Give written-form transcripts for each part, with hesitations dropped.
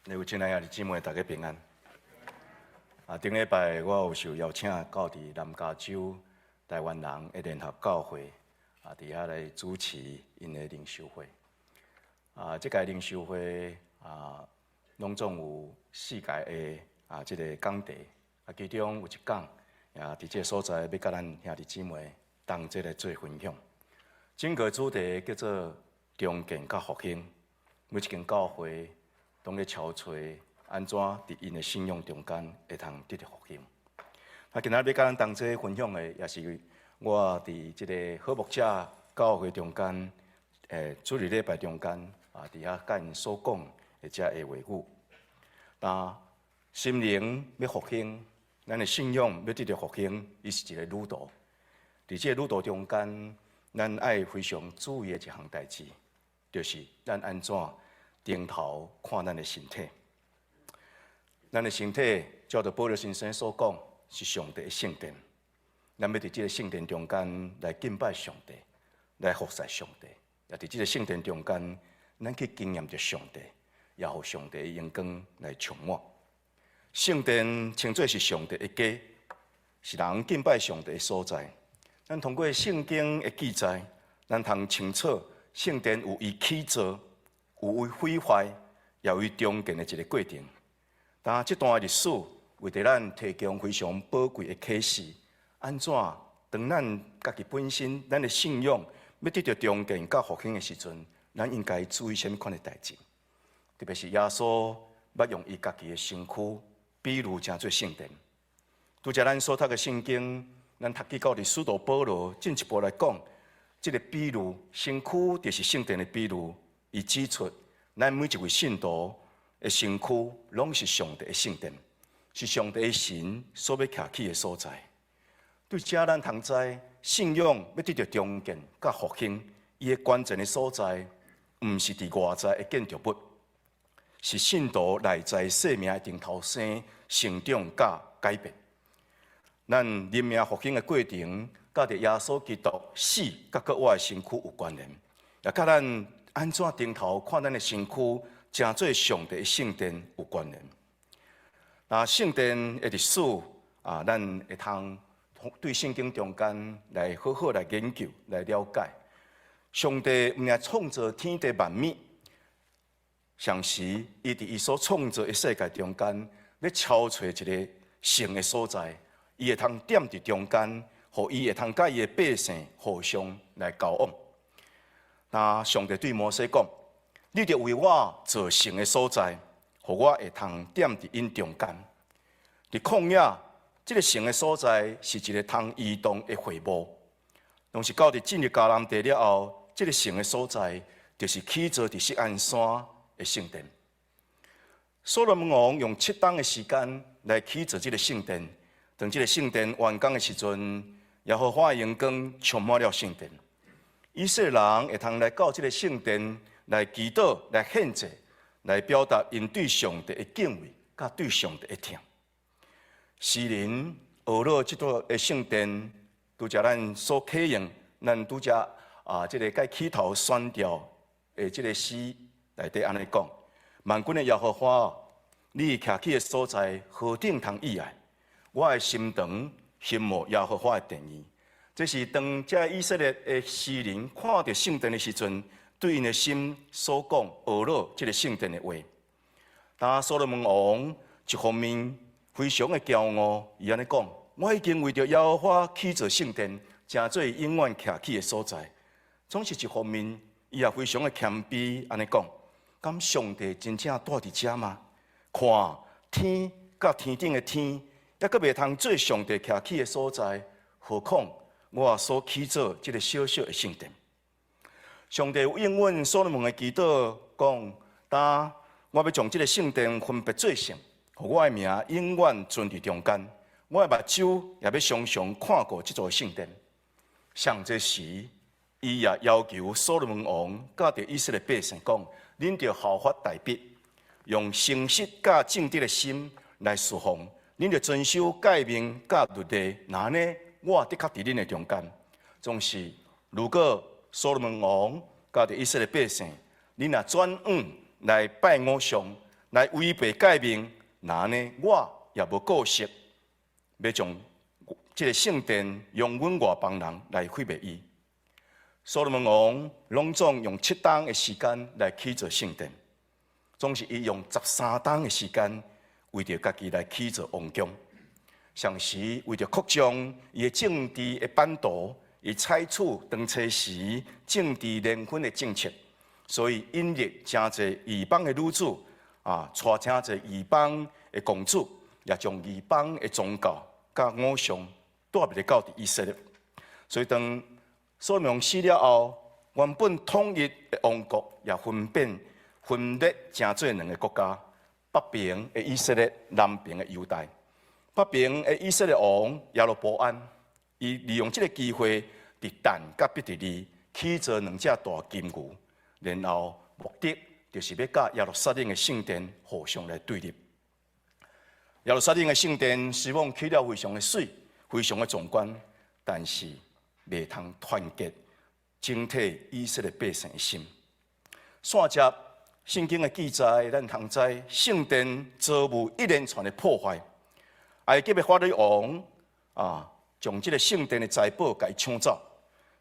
你有亲爱的姊妹，大家平安。顶礼拜我有受邀请到伫南加州台湾人的联合教会伫遐来主持因的灵修会。这届灵修会拢总有4届的这个讲题，其中有一讲伫这个所在要甲咱兄弟姊妹同齐来做分享。整个主题叫做重建甲复兴，每一间教会拢咧敲吹安怎伫因的信仰中间会通得到复兴。今仔要甲咱同齐分享的，也是我伫即个好牧者教会中间，主日礼拜中间伫遐甲因所讲的遮的话语。心灵要复兴，咱的信仰要得到复兴，伊是一个旅途。伫这个旅途中间，咱爱非常注意的一项代志，就是咱安怎定头看咱的身体。咱的身体，照着保罗先生所讲，是上帝的圣殿。咱要伫这个圣殿中间来敬拜上帝，来服侍上帝。也伫这个圣殿中间，咱去经验着上帝，也互上帝的荣光来充满。圣殿称作是上帝的家，是人敬拜上帝的所在。咱通过圣经的记载，咱通清楚圣殿有伊起造、有伊毁坏，也有伊重建的一个过程。但这段历史为着咱提供非常宝贵的启示，安怎当咱家己本身咱的信仰要得到重建甲复兴的时阵，咱应该注意什么款的代志？特别是耶稣捌用伊家己的身躯比喻成做圣殿。拄则咱所读的圣经，咱读去到伫使徒保罗进一步来讲，这个比喻身躯就是圣殿的比喻，伊指出咱每一位信徒的身躯拢是上帝的圣殿，是上帝的神所要徛起的所在。对这咱通知，信仰要得到重建甲复兴，伊的关键的所在，毋是伫外在的建筑物，是信徒内在生命的顶头生成长甲改变。咱人命复兴的过程，甲着耶稣基督死甲搁我的身躯有关联，也甲咱安怎顶头看咱的身躯，成做上帝的圣殿有关联。那圣殿的历史咱会通对圣经中间来好好来研究、来了解。上帝毋但创造天地万物，同时伊伫伊所创造的世界中间，要敲找一个圣的所在。伊会通踮伫中间，互伊会通甲伊的百姓互相来交往。那上帝对摩西讲：“你着为我造圣的所在，互我会通踮伫因中间。”伫旷野，这个圣的所在是一个通移动的会幕。拢是到伫进入迦南地了后，这个圣的所在就是起造伫锡安山的圣殿。所罗门王用7天的时间来起造这个圣殿。当这个圣殿完工的时阵，耶和华的荣光充满了圣殿。以色列人会通来到这个圣殿来祈祷、来献祭、来表达因对上帝的敬畏，甲对上帝的听。诗人学了这座的圣殿，拄则咱所启用，咱拄则这个该起头选调的这个诗内底安尼讲：万军的耶和华，你徛起的所在何等通意爱？我的心肠羡慕耶和华的殿宇。这是当这以色列的诗人看到圣殿的时阵，对因的心所讲学了这个圣殿的话。但所罗门王一方面非常的骄傲，伊安尼讲：我已经为着耶和华起造圣殿，成做永远徛起的所在。总是一方面，伊也非常的谦卑，安尼讲：敢上帝真正住伫遮吗？看天甲天顶的天。也阁袂通做上帝徛起的所在，何况我所起造这个小小的圣殿。上帝有应允所罗门的祈祷，讲：当我要将这个圣殿分别做圣，互我的名永远存伫中间。我的目睭也要常常看过这座圣殿。上这时，伊也要求所罗门王甲着以色列百姓讲：恁着效法大必，用诚实甲正直的心来侍奉。恁着遵守诫命甲律例，那呢，我的确伫恁的中间。总是，如果所罗门王甲着以色列百姓，恁若转来拜偶像，来违背诫命，那呢我也无顾惜，要将这个圣殿用阮外邦人来毁灭伊。所罗门王拢总用7天的时间来起造圣殿，总是伊用13天的时间为着家己来起造王宫。上时为着扩张伊的政治的版图，伊采取当初时政治联婚的政策，所以引入真侪异邦的女子娶真侪异邦的公主，也将异邦的宗教甲偶像带入到以色列。所以当所罗门王死了后，原本统一的王国也分裂成做2个国家：北边的以色列，南边的犹大。北边的以色列王亚罗波安，伊利用这个机会，伫但甲必得利起造2只大金牛，然后目的就是要甲耶路撒冷的圣殿互相来对立。耶路撒冷的圣殿虽望起了非常的水，非常的壮观，但是袂通团结整体以色列百姓的心。线接圣经的记载，咱通知圣殿遭遇一连串的破坏。埃及的法老王将这个圣殿的财宝给抢走；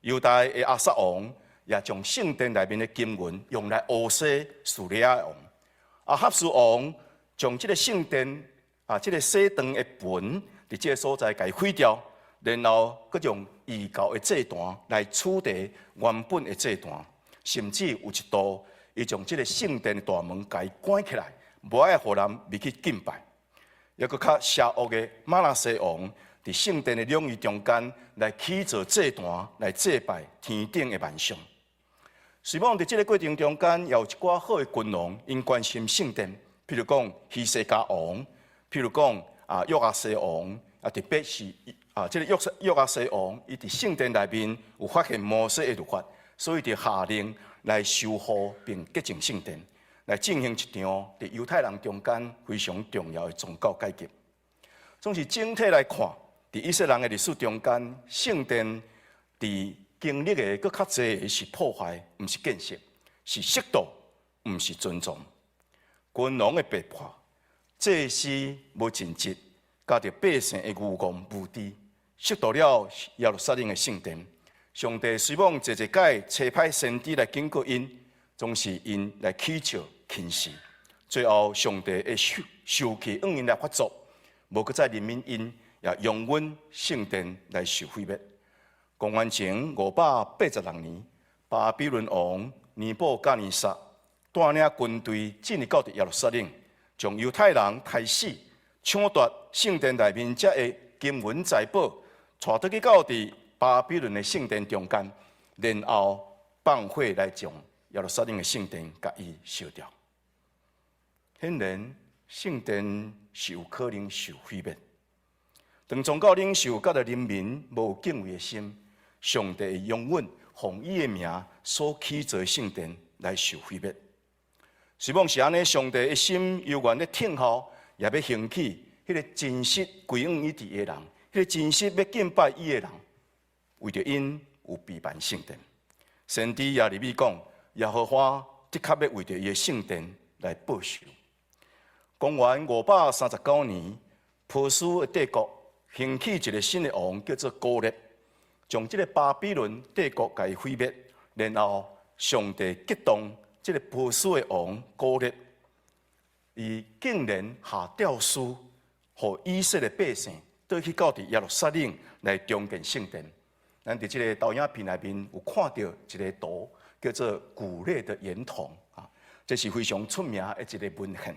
犹大的亚撒王也将圣殿内面的金银用来讹杀叙利亚王；阿哈斯王将这个圣殿这个祭坛的盆伫这个所在给毁掉，然后佮用异教的祭坛来取代原本的祭坛，甚至有一度，伊将这个圣殿的大门给关起来，无爱互人入去敬拜。也佮较邪恶的马拉西王，伫圣殿的领域中间来起造祭坛，来祭拜天顶的万象。随望伫这个过程中间，也有一寡好的君王，因关心圣殿，譬如讲希西家王，譬如讲约阿西王，特别是这个约阿西王，伊伫圣殿内面有发现摩西的律法，所以就下令来修复并洁净圣殿。来进行一场伫犹太人中间非常重要的宗教改革。总是整体来看，伫以色列人的历史中间，圣殿伫经历的佫较侪的是破坏，毋是建设，是适度，毋是尊重。君王的背叛，祭司无尽职，加着百姓的愚妄无知，亵渎了耶路撒冷的圣殿。上帝虽望一届差派先知来警告因，总是因来祈求。轻视，最后上帝会受气，用因来发作，无搁再怜悯因，也用阮圣殿来受毁灭。公元前586年，巴比伦王尼布甲尼撒带领军队进入到耶路撒冷，将犹太人杀死，抢夺圣殿内面这个金银财宝，带倒去到巴比伦的圣殿中间，然后放火来将耶路撒冷的圣殿甲伊烧掉。显然，圣殿是有可能受毁灭。当宗教领袖甲着人民无敬畏的心，上帝会永远奉伊的名所起造圣殿来受毁灭。希望是安尼，上帝的心犹原咧听候，也要兴起迄个真实归向伊伫的人，迄个真实要敬拜伊的人，为着因有背叛圣殿。先知也入去讲，耶和华的确要为着伊的圣殿来报仇。公元539年，波斯的帝国兴起一个新的王，叫做高列，将这个巴比伦帝国给毁灭，然后上帝激动这个波斯的王高列，伊竟然下诏书，予以色列百姓倒去到耶路撒冷来重建圣殿。咱伫这个导影片内面有看到一个图，叫做古列的圆筒这是非常出名的一个文献。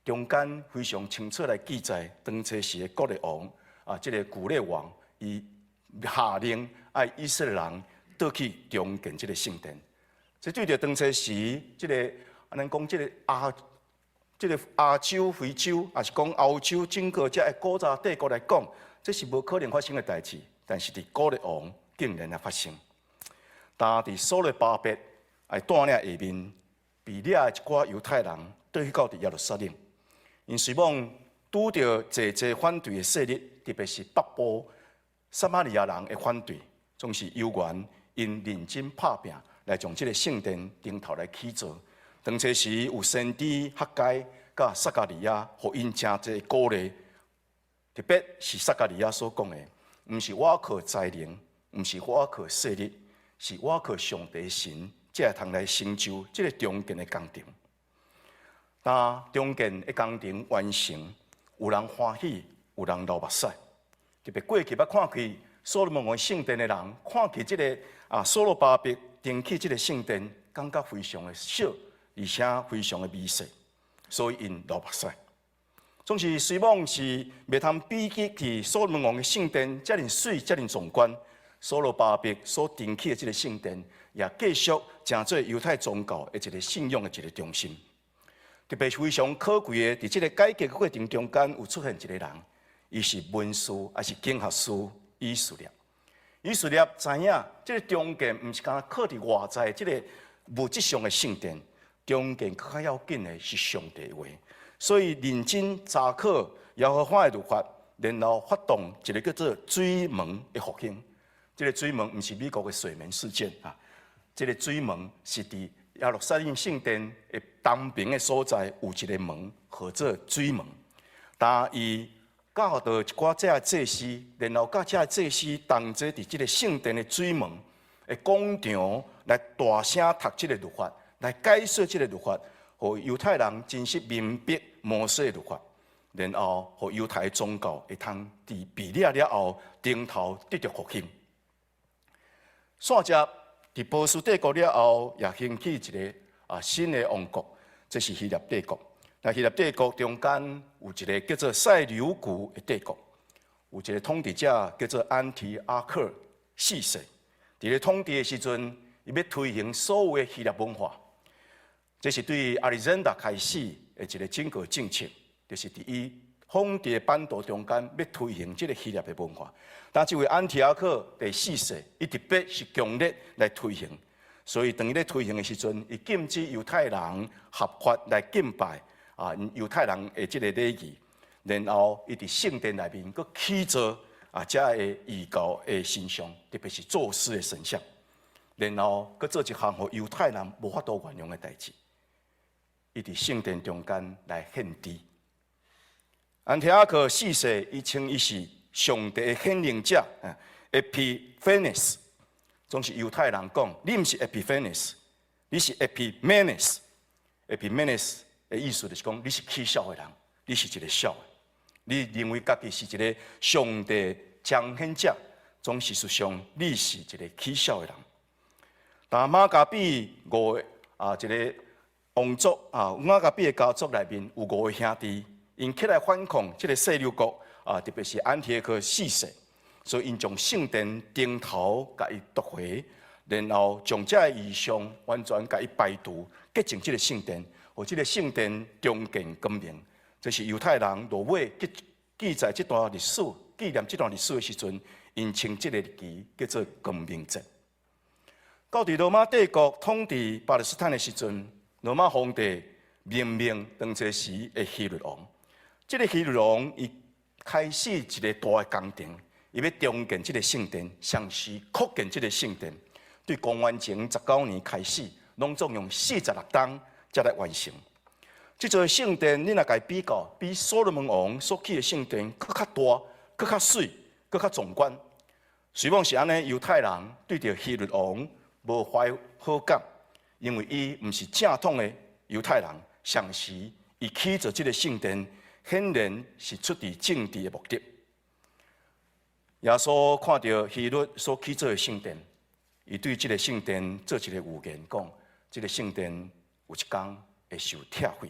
中间非常清楚来记载，当初时的国列王这个古列王，伊下令爱以色列人倒去重建这个圣殿。这对着当初时这个咱讲这个亚洲、非洲，也是讲欧洲整个这个古早帝国来讲，这是无可能发生的代志。但是伫古列王竟然来发生。但伫所罗巴伯带领下面，被掠一寡犹太人倒去到耶路撒冷。因希望拄到济反对的势力，特别是北部撒玛利亚人的反对，总是犹原因认真拍拼，来将这个圣殿顶头来起造。当初时有先知哈该甲撒加利亚，互因诚侪鼓励。特别是撒加利亚所讲的，毋是我靠才能，毋是我靠势力，是我靠上帝神，才会通来成就这个中间的工程。当中间的工程完成，有人欢喜，有人流目屎。特别过去捌看去所罗门王圣殿的人，看去这个所罗巴伯登起这个圣殿，感觉非常的小，而且非常的美丽，所以因流目屎。总是虽望是未通比起去所罗门王的圣殿遮尔水、遮尔壮观，所罗巴伯所登起的这个圣殿，也继续成做犹太宗教的一个信仰的一个中心。特别非常可贵的，伫这个改革过程中间，有出现一个人，伊是文士，也是经学师以色列。以色列知影，这个中间毋是干靠伫外在这个物质上的圣殿，中间更较要紧的是上帝的话。所以认真查考耶和华的律法，然后发动一个叫做水门的复兴。这个水门毋是美国的水门事件啊，这个水门是伫耶路撒冷圣殿的东边的所在有一个门，号做水门。但伊教导一寡这个祭司，然后甲这个祭司同齐伫这个圣殿的水门的广场来大声读这个律法，来解说这个律法。互犹太人真实明白摩西的律法，然后互犹太宗教会通伫被掠了后，顶头得到复兴。线接伫波斯帝国了后，也兴起一个新的王国，这是希腊帝国。那希腊帝国中间有一个叫做塞琉古的帝国，有一个统治者叫做安提阿克四世。伫咧统治的时阵，伊要推行所有的希腊文化。这是对亚历山大开始的一个整个政策，就是伫伊统治版图中间要推行这个希腊的文化。但这位安提阿克第四世，伊特别是强烈来推行，所以当伊咧推行的时阵，伊禁止犹太人合法来敬拜犹太人的这个礼仪，然后伊伫圣殿内面佫起造遮个异教的形象，特别是宙斯的神像，然后佫做一项互犹太人无法度原谅的代志。伊伫圣殿中间来献祭。安提阿克四世，伊称伊是上帝的显灵者，Epiphanes。总是犹太人讲，你毋是 Epiphanes， 你是 Epimanes。Epimanes 的意思就是讲，你是起笑的人，你是一个笑的，你认为家己是一个上帝彰显者，总事实上你是一个起笑的人。但马加比一个王族马加比的家族内面有5个兄弟，因起来反抗这个塞琉国特别是安提阿克四世，所以因将圣殿顶头甲伊夺回，然后将这个异象完全甲伊排除，洁净这个圣殿，和这个圣殿中建更名。这是犹太人落尾记载这段历史、纪念这段历史的时阵，因称这个日期叫做更名节。到伫罗马帝国统治巴勒斯坦的时阵，罗马皇帝命当这时的希律王。这个希律王伊开始一个大的工程，伊要重建这个圣殿，详细扩建这个圣殿。对公元前19年开始，拢总用46天才来完成。这座圣殿，你若甲伊比较，比所罗门王所起的圣殿搁较大、搁较水、搁较壮观。虽望是安尼，犹太人对着希律王无怀好感。因为伊毋是正统的犹太人，上时伊起造这个圣殿，显然是出于政治的目的。耶稣看到希律所起造的圣殿，伊对这个圣殿做一个预言，讲这个圣殿有一天会受拆毁。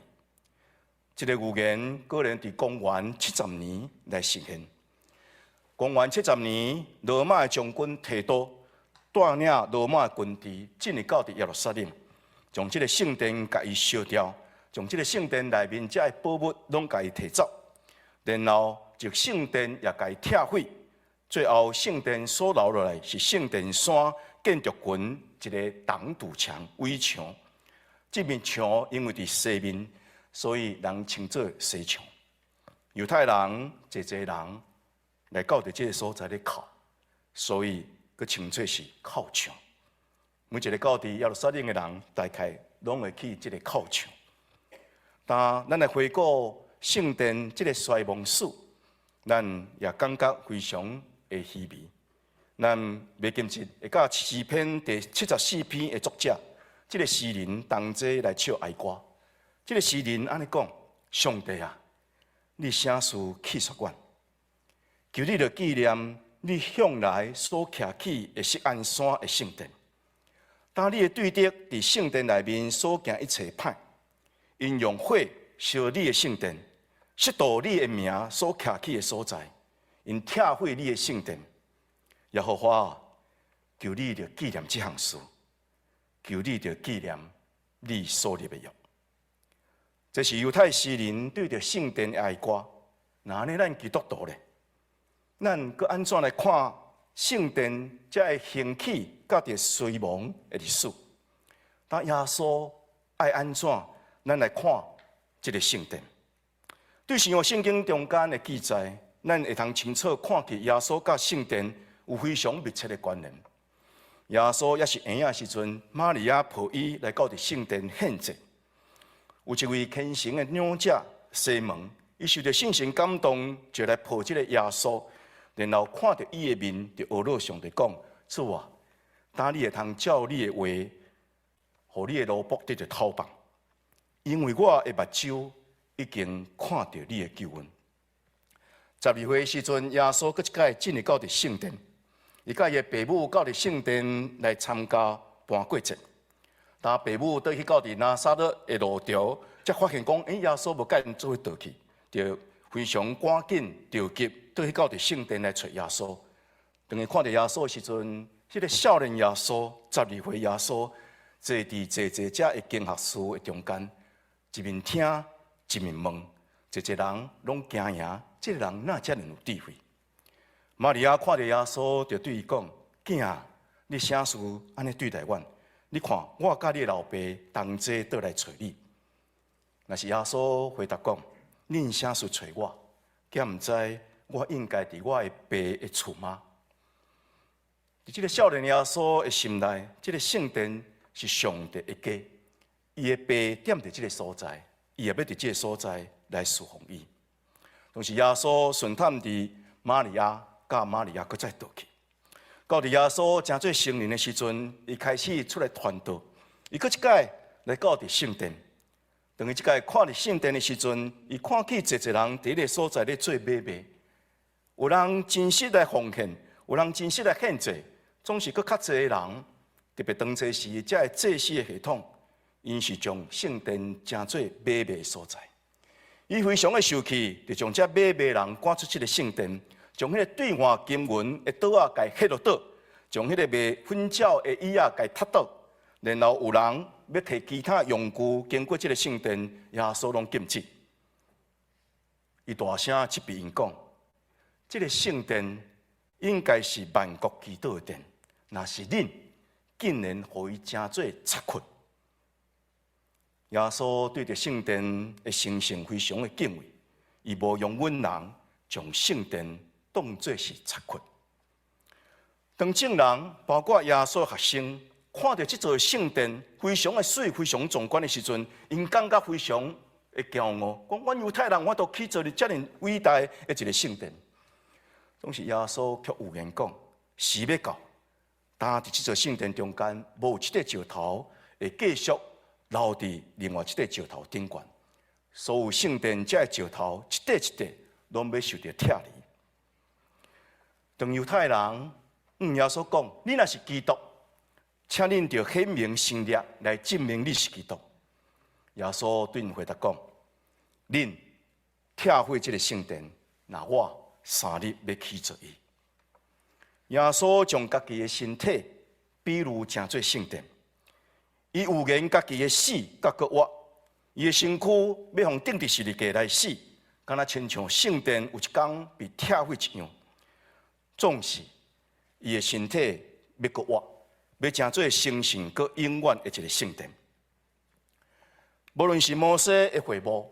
这个预言果然伫公元70年来实现。公元70年，罗马的将军提多带领罗马军队进入到耶路撒冷，将这个圣殿甲伊烧掉，将这个圣殿内面这些宝物拢甲伊摕走，然后就圣殿也甲伊拆毁。最后，圣殿所留落来是圣殿山建筑群一个挡土墙、围墙。这面墙因为伫西面，所以人称作西墙。犹太人侪人来到伫这个所在咧靠，所以佮称作是靠墙。每一个到伫耶路撒冷的人，大概拢会去这个靠墙。但咱来回顾圣殿这个衰亡史，咱也感觉非常的稀微。咱袂禁止会甲诗篇第74篇的作者，这个诗人同齐来唱哀歌。这个诗人安尼讲：上帝啊，你声势气煞阮，求你着纪念你向来所徛起的锡安山的圣殿。当你的对敌伫圣殿内面所行一切歹，因用火烧你的圣殿，亵渎你的名所徛起的所在，因拆毁你的圣殿。耶和华啊，求你着纪念这项事，求你着纪念你所立的约。这是犹太诗人对着圣殿的哀歌。那安尼，咱基督徒咧，咱佮安怎来看圣殿才会兴起，甲着衰亡的历史？当耶稣爱安怎，咱来看这个圣殿。对新约圣经中间的记载，咱会通清楚看见耶稣甲圣殿有非常密切的关联。耶稣也是婴仔时阵，玛利亚抱伊来到伫圣殿献祭。有一位虔诚的长者西门，伊受到圣神感动，就来抱这个耶稣，然后看到伊的面，就懊恼上帝讲：主啊，当你会通照你的话，互你的奴仆得到讨棒，因为我的目睭已经看到你的救恩。12岁时阵，耶稣搁一摆进入到伫圣殿，伊甲伊的父母到伫圣殿来参加搬过节。当父母倒去到伫拿撒勒的路条，才发现讲，耶稣无甲因做伙倒去，就非常赶紧着急倒去到伫圣殿来找耶稣。当伊看到耶稣的时阵，这个少年耶稣，12岁耶稣，坐伫济遮的经学士的中间，一面听，一面问，一人拢惊讶，这个人哪遮尔有智慧？玛利亚看到耶稣，就对伊讲：囝啊，你啥事安尼对待阮？你看，我甲你老爸同齐倒来找你。若是耶稣回答讲：恁啥事找我？敢毋知我应该伫我的爸的厝吗？伫这个少年耶稣的心内，这个圣殿是上帝的家，伊的爸踮伫这个所在，伊也要伫这个所在来侍奉伊。同时，耶稣顺探伫玛利亚，甲玛利亚搁再倒去。到伫耶稣真做成人的时阵，伊开始出来传道。伊搁一摆来到伫圣殿，当伊一摆看伫圣殿的时阵，伊看见侪人伫迄个所在咧做买卖，有人真实来奉献，有人真实来献祭，总是搁较侪人，特别当祭时，才会祭祀的系统，因是将圣殿真做买卖的所在。伊非常的生气，就将这买卖人赶出这个圣殿。将迄个兑换金银的刀啊，甲伊削落倒；将迄个卖粉鸟的椅啊，甲伊踢倒。然后有人要摕其他用具经过这个圣殿，耶稣拢禁止。伊大声斥逼因讲：这个圣殿应该是万国祈祷的殿，若是恁竟然互伊真做拆缺。耶稣对着圣殿的神圣非常的敬畏，伊无容阮人将圣殿当作是拆缺。当众人，包括耶稣的学生，看到这座圣殿非常的水、非常壮观的时阵，因感觉非常的骄傲，讲：阮犹太人，我都去做了遮尔伟大的一个圣殿。总是耶稣却有言讲：时要到，当伫这座圣殿中间，无有一块石头会继续留伫另外一块石头顶悬。所有圣殿这个石头，一块一块，拢要受到拆离。当犹太人耶稣讲：你若是基督，请恁着显明神力来证明你是基督。耶稣对因回答讲：恁拆毁这个圣殿，那我3日要起做伊。耶稣将家己的身体比如成做圣殿，伊有言家己的死甲个活，伊的身躯要互钉伫十字架来死，敢若亲像圣殿有一天被拆毁一样。总是伊的身体要搁活，要成做神圣搁永远的一个圣殿。无论是摩西的会幕，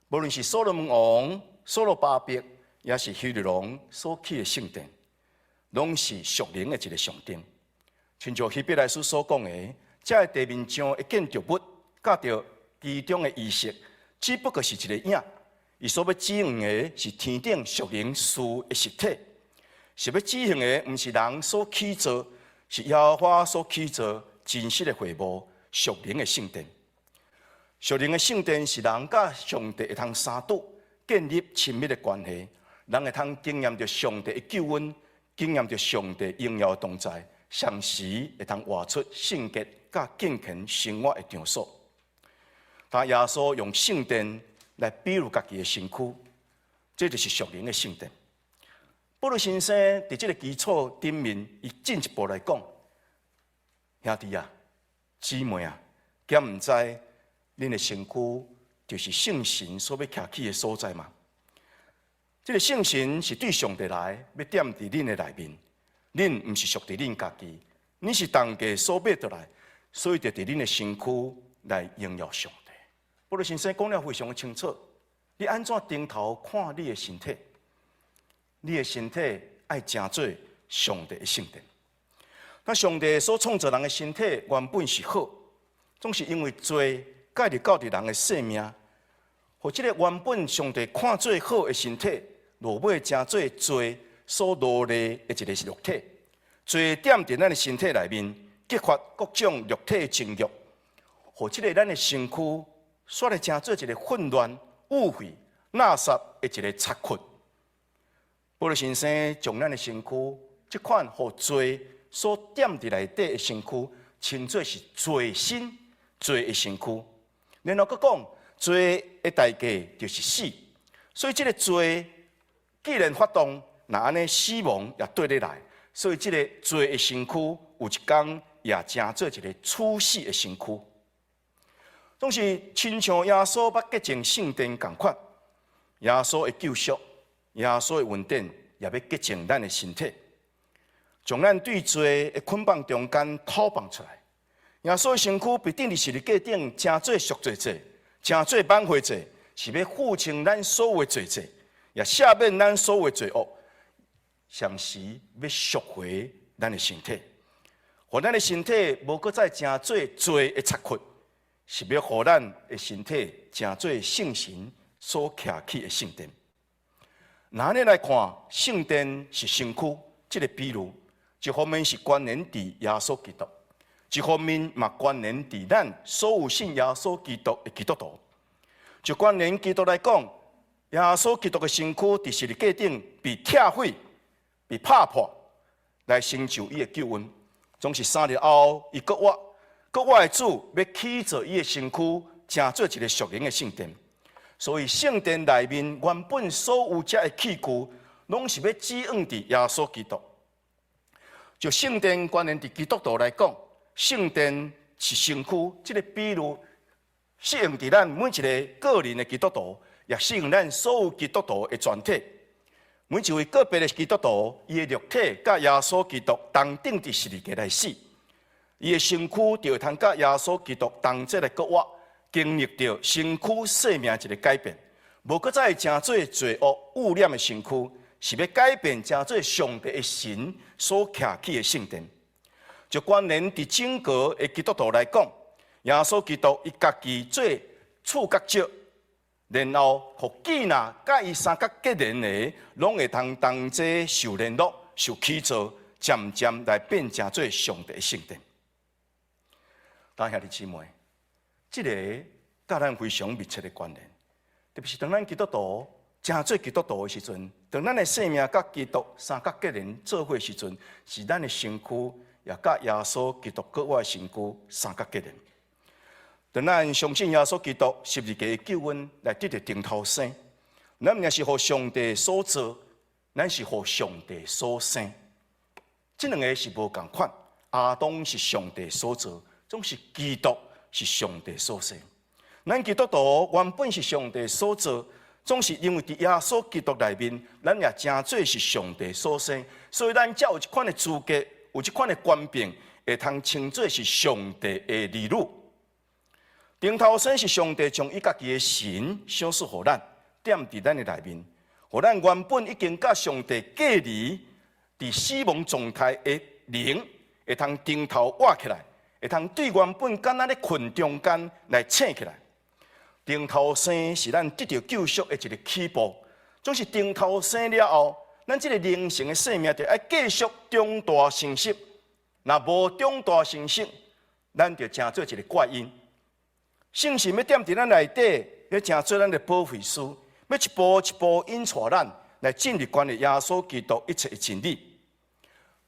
无论是所罗门王、所罗巴伯，也是希律王所起的圣殿，拢是属灵的一个象征。亲像希伯来书所讲的，这个地面上的建筑物，甲着其中的仪式，只不过是一个影。伊所要指向的是天顶属灵事的实体，是要指向的，毋是人所起造，是耶和华所起造真实的会幕，属灵的圣殿。属灵的圣殿是人甲上帝会通相拄，建立亲密的关系，人会通经验到上帝的救恩，经验到上帝荣耀同在，常时会通活出圣洁甲敬虔生活的场所。但耶稣用圣殿来比喻家己的身躯，这就是属灵的圣殿。保罗先生伫这个基础顶面，伊进一步来讲，兄弟啊、姊妹啊，敢毋知恁的身躯就是圣神所要徛起的所在吗？这个圣神是对上帝来，要踮伫恁的内面。恁毋是属伫恁家己，你是当家所买得来，所以就伫恁的身躯来荣耀上帝。保罗先生讲了非常的清楚，你安怎低头看你的身体？你的身体爱成做上帝的圣殿。那上帝所创造人的身体原本是好，总是因为罪介入到人的性命，或这个原本上帝看做好的身体，落尾成做罪所罗列的一个肉体。罪点伫咱的身体内面，激发各种肉体的情欲，或这个咱的身躯。煞来成做一个混乱、污秽、垃圾的一个残缺。保罗先生将咱的身躯，这款互罪所点伫内底的身躯，称作是罪身、罪的身躯。然后佮讲，罪的代价就是死。所以这个罪既然发动，那安尼死亡也对得来。所以这个罪的身躯，有一天也成做一个处死的身躯。总是亲像耶稣捌洁净圣殿同款，耶稣的救赎、耶稣的恩典，也要洁净咱的身体，将咱对罪的捆绑中间讨放出来。耶稣的身躯被钉伫十字架顶，成做赎罪祭，成做挽回祭，是要付清咱所有的罪罪，也赦免咱所有的罪恶，同时要赎回咱的身体，互咱的身体无搁再成做罪的残缺。是要互咱的身体成做圣神所徛起的圣殿。那安尼来看，圣殿是身躯，这个比喻，一方面是关联伫耶稣基督，一方面嘛关联伫咱所有信耶稣基督的基督徒。就关联基督来讲，耶稣基督的身躯伫十字架顶被拆毁、被拍破，来成就伊的救恩。总是3日后，伊搁活。我的主要起造伊的身躯，成做一个属灵的圣殿。所以圣殿内面原本所有遮的器具，拢是要指向伫耶稣基督。就圣殿关联伫基督徒来讲，圣殿是身躯，这个比喻适用伫咱每一个个人的基督徒，也适用咱所有基督徒的全体。每一位个别的基督徒，伊的肉体甲耶稣基督同顶伫十字架来死。伊的身躯就会通甲耶稣基督同齐来搁活，经历着身躯生命一个改变，无搁再成做罪恶污染的身躯，是要改变成做上帝的神所徛起的圣殿。就关联伫整个的基督徒来讲，耶稣基督伊家己做触角石，然后互记纳甲伊三角结连的，拢会通同齐受联络、受起造，渐渐来变成做上帝的圣殿。当兄弟姊妹，这个甲咱非常密切的关联，特别是当咱基督徒真做基督徒的时阵，当咱的生命甲基督三角结连做伙的时阵，是咱的身躯也甲耶稣基督搁活的身躯三角结连。当咱相信耶稣基督十字架的救恩来得到顶头生，咱也是互上帝所造，咱是互上帝所生。这两个是无共款，亚当是上帝所造。总是基督是上帝所生，咱基督徒原本是上帝所造，总是因为伫耶稣基督内面，咱也真做是上帝所生，所以咱才有一款的资格，有一款的权柄，会通称作是上帝的儿女。顶头生是上帝将伊家己的神赏赐予咱，踮伫咱的内面，互咱原本已经甲上帝隔离伫死亡状态的灵，会通顶头活起来。会通对原本敢若咧困中间来醒起来。顶头生是咱得到救赎的一个起步，总是顶头生了后，咱这个灵性的生命就要继续长大成熟。若无长大成熟，咱就成做一个怪因。圣神要踮伫咱内底，要成做咱的保惠师，要一步一步引带咱来进入关于耶稣基督一切的真理。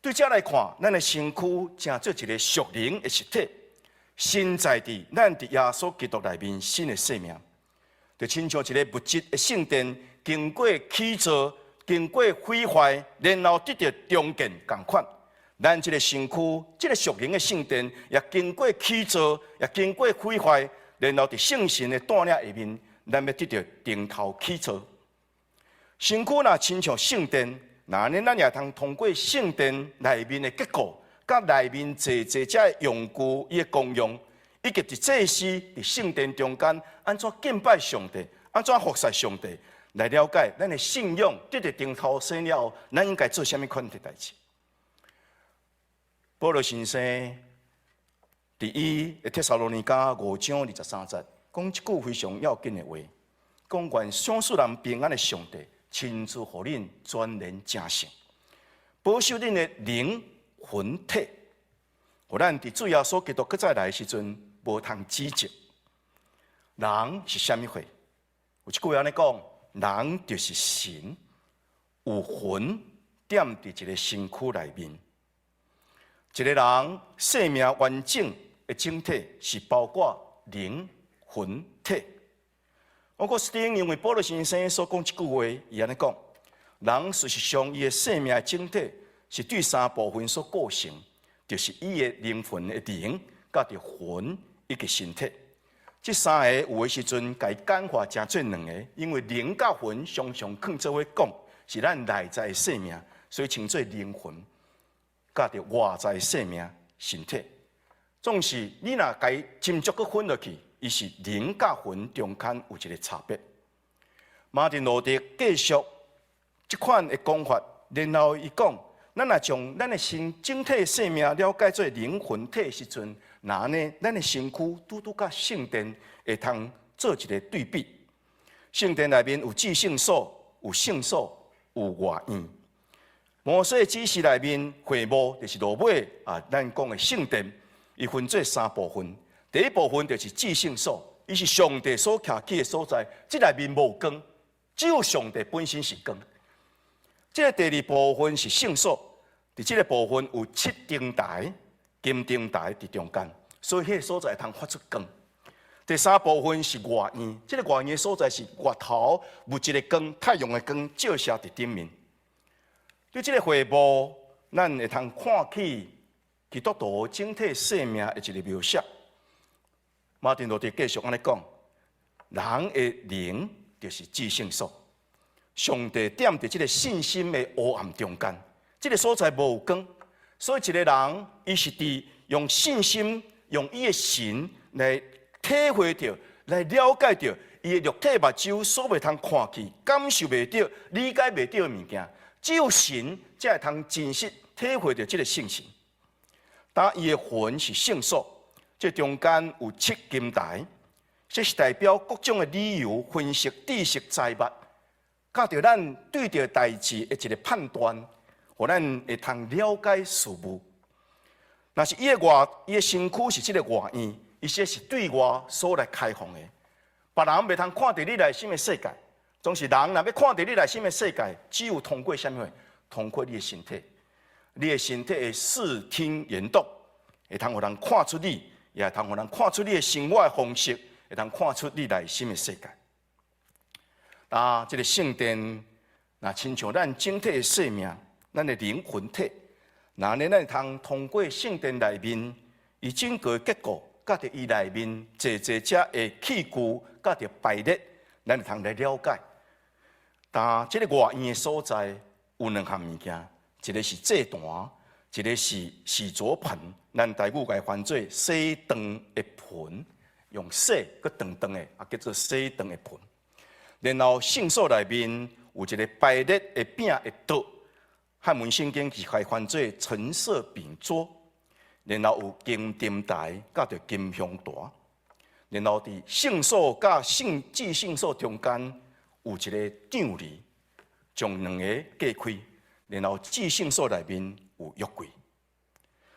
对这来看，咱的身躯成做一个属灵的实体。身在伫咱伫耶稣基督内面新的生命，就亲像一个物质的圣殿，经过起造、经过毁坏，然后得到重建同款。咱这个身躯、这个属灵的圣殿，也经过起造，也经过毁坏，然后伫圣神的带领下面，咱要得到顶头起造。身躯若亲像圣殿，那呢，咱也通过圣殿内面的结构。甲内面济济只的用具、伊的功用，以及伫祭司伫圣殿中间安怎敬拜上帝，安怎服侍上帝，来了解咱的信仰得到顶头生了后，咱应该做啥物款的代志？保罗先生伫伊的帖撒罗尼迦5章23节，讲一句非常要紧的话，讲愿享受人平安的上帝，亲自互恁全然成圣，保守恁的灵。魂体，互咱伫主耶稣基督搁再来的时阵，无通指责。人是啥物货？有一句安尼讲，人就是神，有魂踮伫一个身躯内面。一个人生命完整的整体是包括灵、魂、体。我阁是因为保罗先生所讲一句话，伊安尼讲：人事实上伊的生命整体。是对3部分所构成，就是伊的灵魂的灵，甲着魂以及身体。这3个有的时阵，甲伊简化成做2个，因为灵甲魂常常放做伙讲，是咱内在的生命，所以称作灵魂，甲着外在的生命身体。总是你若甲伊斟酌去分落去，伊是灵甲魂中间有一个差别。马丁路德继续这款的讲法，然后伊讲。咱若将咱的整体生命了解做灵魂体的时阵，那呢，咱的身躯拄甲圣殿会通做一个对比。圣殿内面有至圣所、有圣所、有外院。摩西指示内面会幕就是落尾咱讲的圣殿，伊分做3部分。第一部分就是至圣所，伊是上帝所徛起的所在，这内面无光，只有上帝本身是光。这个第二部分是圣所，伫这个部分有7灯台、金灯台伫中间，所以迄个所在通发出光。第3部分是外院，这个外院的所在是月头有一个光，太阳的光照射伫顶面。对这个会幕，咱会通看起基督徒整体生命的一个描写。马丁路德继续安尼讲：人的灵就是至圣所。上帝踮伫这个信心的黑暗中间，这个所在无光，所以一个人伊是伫用信心、用伊的神来体会着、来了解着伊的肉体目睭所袂通看去、感受袂着、理解袂着的物件，只有神才会通真实体会着这个圣神。当伊的魂是圣所，这中间有7金台，这是代表各种的理由、分析、知识、财物。甲着咱对着代志的一个判断，互咱会通了解事物。若是伊的身躯是这个外院，伊说是对外所来开放的，别人袂通看到你内心的世界。总是人若要看到你内心的世界，只有通过啥物？通过你的身体，你的身体的视听言动，会通互人看出你，也会通互人看出你的生活的方式，会通看出你内心的世界。这个圣殿，那亲像咱整体的生命，咱的灵魂体，那呢，咱通过圣殿内面，伊整个结构，甲着伊内面济济只的器具，甲着排列，咱会通来了解。但这个外院的所在有2项物件，一个是祭坛，一个是洗濯盆，咱台语来翻做洗肠的盆，用洗佮长的，叫做洗肠的盆。然后圣所内面有一个排列的饼的桌，汉文圣经是开翻做陈设饼桌。然后有金灯台，甲着金香坛。然后伫圣所甲至圣所中间有一个张离，将两个隔开，然后至圣所内面有约柜。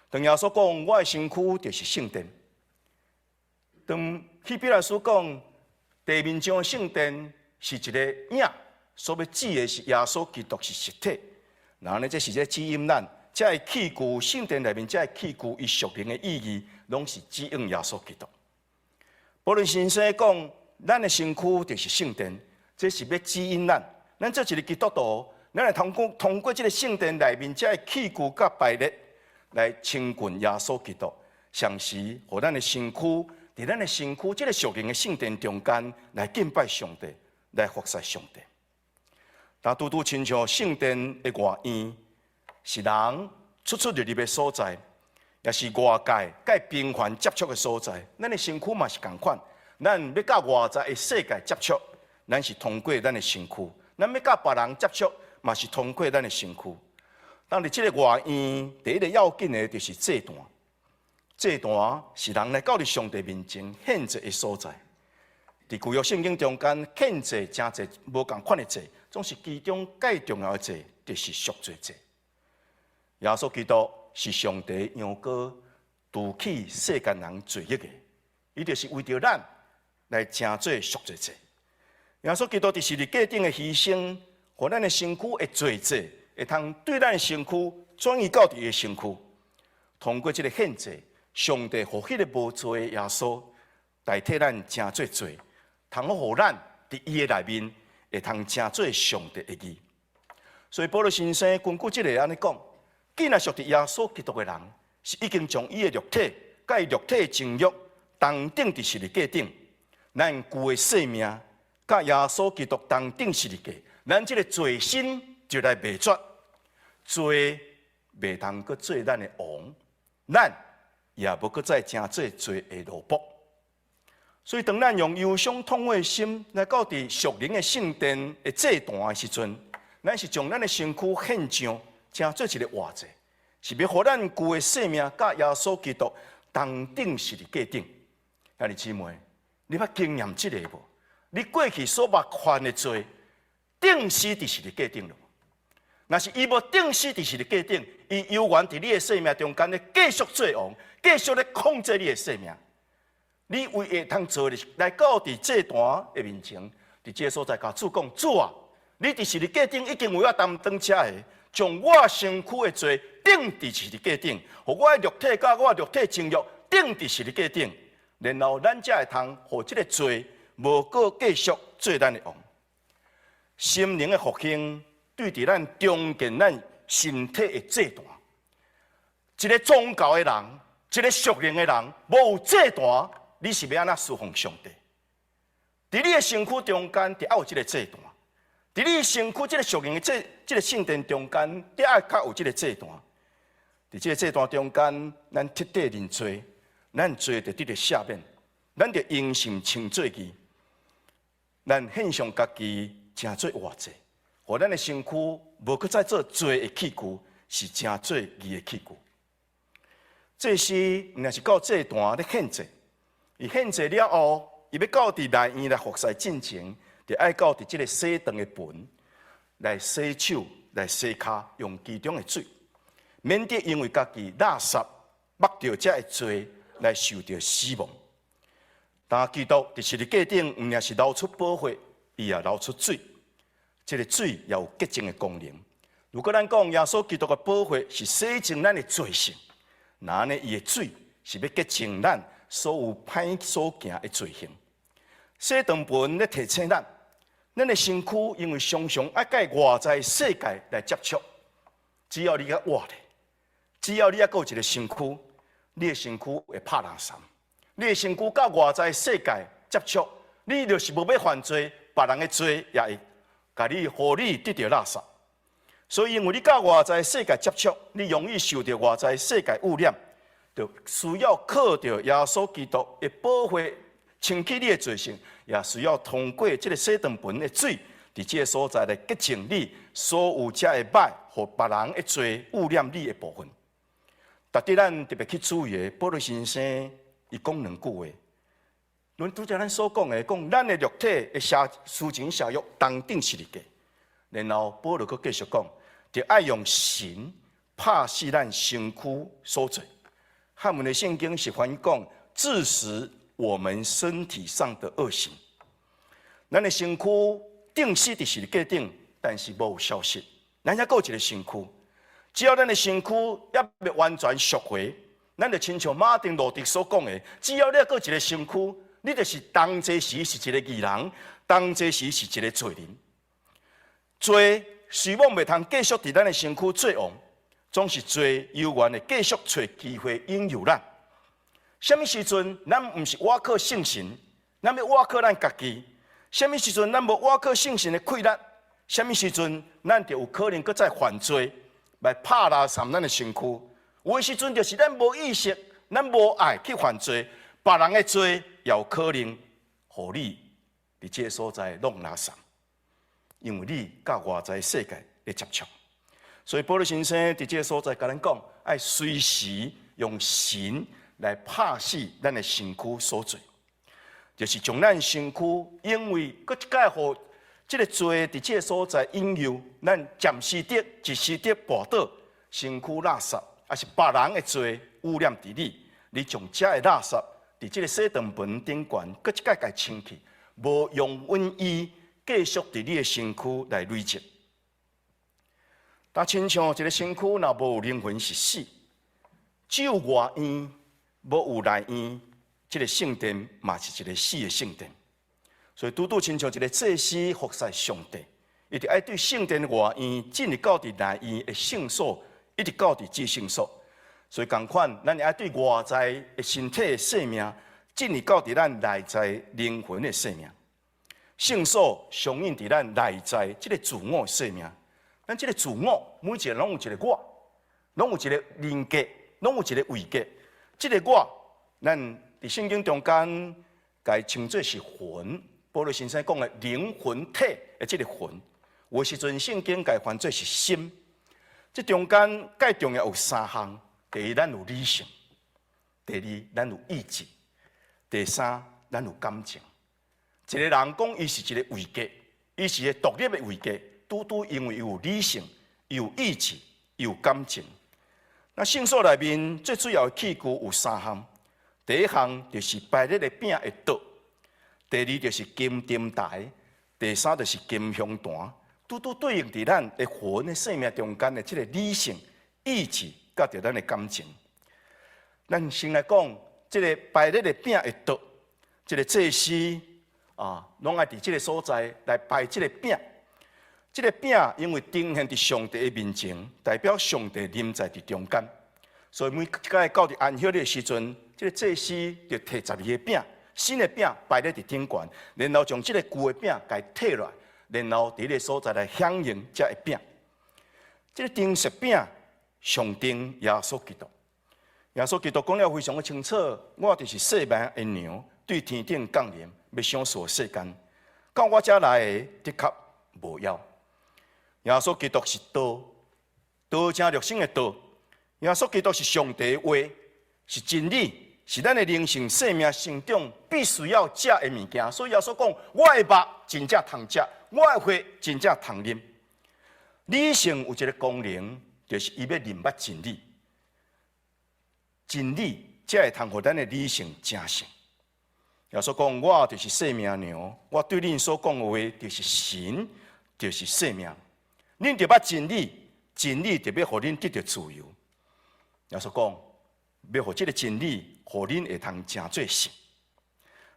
当耶稣讲我的身躯就是圣殿，当希伯来书讲地面上的圣殿是一个影，所要指的是耶稣基督是实体。然后呢，这是在指引咱，这个器具圣殿内面这个器具伊属灵的意义，拢是指引耶稣基督。保罗先生讲，咱的身躯就是圣殿，这是要指引咱做一个基督徒，咱来通过这个圣殿内面这个器具甲排列。来亲近耶稣基督，同时，互咱的身躯，伫咱的身躯这个属灵的圣殿中间来敬拜上帝，来服侍上帝。但拄拄亲像圣殿的外院，是人出出入入的所在，也是外界甲平凡接触的所在。咱的身躯嘛是共款，咱要甲外在的世界接触，咱是通过咱的身躯；咱要甲别人接触，嘛是通过咱的身躯。当伫这个外院，第一个要紧的就是祭坛。祭坛是人来到伫上帝面前献祭的所在。伫旧约圣经中间，献祭真侪无共款的祭，总是其中最重要的祭，就是赎罪祭。耶稣基督是上帝羊羔，除去世间人罪孽的，伊就是为着咱来成做赎罪祭。耶稣基督伫十字架顶的牺牲，互咱的身躯的罪罪。会通对咱的身躯转移到伊的身躯，通过这个献祭，上帝互迄个无罪的耶稣代替咱成做罪，通好互咱伫伊的内面会通成做上帝的义。所以保罗先生根据这个安尼讲，既然属伫耶稣基督的人，是已经将伊的肉体甲伊肉体的情欲同定伫十字架顶，咱旧的生命甲耶稣基督同定十字架，咱这个罪身。就来灭绝，罪袂通阁做咱的王，咱也无阁再成做罪的奴仆。所以，当咱用忧伤痛悔的心来到伫属灵的圣殿的祭坛的时阵，咱是将咱的身躯献上，成做一个活祭，是要互咱旧的生命甲耶稣基督同定十字架顶。兄弟姊妹，你捌经验这个无？你过去所捌犯的罪，定死伫十字架顶了。若是伊无定死伫十字架顶，伊犹原伫你的生命中间咧继续做王，继续咧控制你的生命。你唯会通做的是来到伫祭坛的面前，伫这个所在甲主讲：主啊，你伫十字架顶已经为我担当遮个，将我身躯的罪钉伫十字架顶，互我的肉体甲我的肉体情欲钉伫十字架顶，然后咱才会通互这个罪无过继续做咱的王。心灵的复兴。对伫咱中间咱身体的祭坛，一个宗教的人，一个属灵的人，无有祭坛，你是要安怎侍奉上帝？伫你的身躯中间，得要有这个祭坛；伫你身躯这个属灵的这个圣殿中间，得要较有这个祭坛。伫这个祭坛中间，咱彻底认罪，咱罪就得到赦免，咱就因信称罪义，咱献上家己，成做活祭。互咱的身躯无搁再做罪的器具，是正做义的器具。这时，若是到祭坛咧献祭，伊献祭了后，伊要到伫内院来服侍进前，就爱到伫即个洗肠的盆来洗手、来洗骹，用其中的水，免得因为家己垃圾抹着这个罪来受到死亡。但基督伫十字架顶，毋仅是流出宝血，伊也流出水。这个水也有洁净的功能。如果咱讲耶稣基督的宝血是洗净咱的罪性，那呢，伊的水是要洁净咱所有歹所行的罪行。洗肠盆咧提醒咱的身躯因为常常爱甲外在世界来接触，只要你较活咧，只要你还有一个身躯，你的身躯会拍烂衫。你的身躯甲外在世界接触，你就是无要犯罪，别人的罪也会。甲你，互你得到垃圾，所以因为你甲外在世界接触，你容易受到外在世界污染，就需要靠着耶稣基督的宝血清去你的罪性，也需要通过这个洗肠盆的水，伫这个所在来洁净你所有遮的歹，和别人的罪污染你的部分。值得咱特别去注意的，保罗先生伊讲两句话，阮拄则咱所讲的，讲咱的肉体的事情下约当顶是日个，然后保罗佫继续讲，就爱用神拍死咱身躯所做。汉文的圣经是翻译讲，致死我们身体上的恶行。咱的身躯定死伫是日个顶，但是无有消息。咱还有一个身躯，只要咱的身躯还未完全赎回，咱就亲像马丁路德所讲的，只要你还有一个身躯，你就是当这时是一个义人，当这时是一个罪人。罪希望袂通继续伫咱的身躯做王，总是罪有缘的继续找机会引诱咱。什么时阵咱毋是倚靠圣神，咱要倚靠咱家己？什么时阵咱无倚靠圣神的气力？什么时阵咱就有可能搁再犯罪，来拍拉伤咱的身躯？有的时阵就是咱无意识，咱无爱去犯罪，别人的罪也有可能互你伫这个所在弄拉伤，因为你甲外在世界的接触。所以保罗先生伫这个所在甲咱讲，爱随时用神来拍死咱的身躯所做，就是将咱身躯因为搁一届互这个罪伫这个所在引诱，咱暂时的一时的跋倒，身躯垃圾，还是别人的罪污染伫你，你将这个垃圾伫这个洗肠盆顶悬，搁一届甲清去，无用瘟疫继续伫你的身躯来累积。但亲像一个身躯若无有灵魂是死，只有外院无有内院，这个圣殿嘛是一个死的圣殿。所以拄拄亲像一个祭司服侍上帝，一直爱对圣殿外院进入到伫内院的圣所，一直到伫至圣所。所以同款，咱也爱对外在的身体的生命进入到伫咱内在灵魂的生命。圣所相应伫咱内在这个自我的生命。咱这个自我，每一个拢有一个我，拢有一个人格，拢有一个位格。这个我，咱伫圣经中间，该称作是魂。保罗先生讲的灵魂体的这个魂，有时阵圣经该翻作是心。这中间介重要有三项：第一，咱有理性；第二，咱有意志；第三，咱有感情。一个人讲伊是一个位格，伊是一个独立的位格，拄拄因为有理性、有意志、有感情。那圣所内面最主要的器具有三项：第一项就是摆列的饼的桌。第二就是金灯台，第三就是金香坛，拄拄对应伫咱的魂的生命中间的这个理性、意志，甲着咱的感情。咱先来讲，这个摆列的饼的桌，这个祭司拢爱伫这个所在来摆这个饼。这个饼因为呈现伫上帝的面前，代表上帝临在伫中间，所以每届到伫安息日的时阵，这个祭司就摕12个饼。新的饼摆咧伫顶悬，然后将这个旧的饼给摕落来，然后伫个所在来响应这个饼。这个灯饰饼象征耶稣基督。耶稣基督讲了非常的清楚，我就是世命的牛，对天顶降临，要享受世间。到我这来的，的确无要。耶稣基督是道，道成肉身的道。耶稣基督是上帝的话，是真理。是咱的灵性生命成长必须要食的物件，所以耶稣讲：我的肉真正通食，我的血真正通啉。理性有一个功能，就是伊要认捌真理，真理才会通互咱的理性成成。耶稣讲：我就是生命牛，我对恁所讲的话就是神，就是生命。恁着捌真理，真理就要互恁得到自由。耶稣讲：要互这个真理。互恁会通成做神，